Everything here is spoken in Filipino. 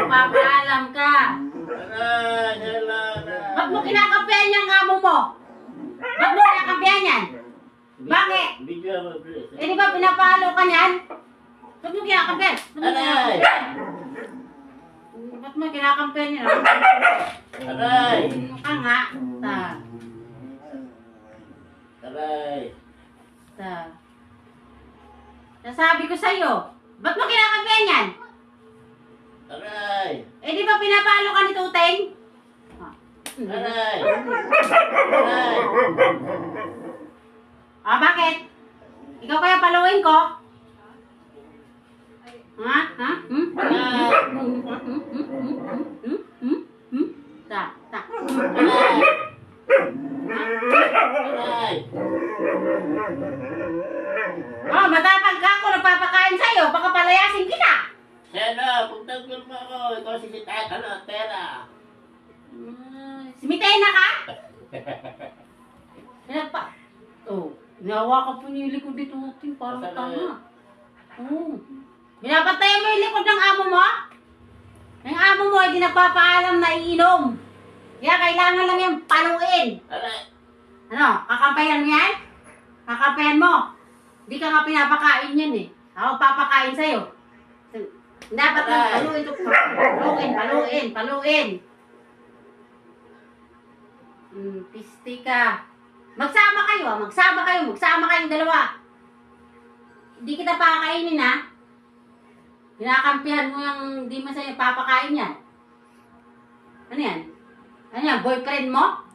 Magpapaalam ka. Ba't mo kinakampihan yung amo mo? Ba't mo kinakampihan yan? Bakit? Eh di ba pinapalo ka niyan? Ba't mo kinakampihan? Ba't mo kinakampihan yan? Aray! Ka nga. Aray! Nasabi ko sa'yo, ba't mo kinakampihan yan? Aray! Eh di ba pinapalo ka ni Tuteng? Aray! Aray! Bakit? Ikaw kaya paluin ko? Ha? Ha? Ta. Aray! Matapag ka ako, nagpapakain sa'yo, baka palayasin kita. Sena, pagtanggol mo ako, ikaw sisitahan ka ng pera. Simitena ka? Ginawa ka po niyo yung likod dito, parang tanga. Binabatayan mo yung likod ng amo mo? Yung amo mo, hindi nagpapaalam na iinom. Kaya kailangan lang yung paluin. Aray! Ano, kakampayan mo yan? Kakampayan mo. Hindi ka nga pinapakain yan eh. Ako papakain sa'yo. Dapat lang paluin ito. Paluin. Pisti ka. Magsama kayong dalawa. Hindi kita pakakainin ha. Kinakampihan mo yung hindi mo sa'yo papakain yan. Ano yan? Boyfriend mo?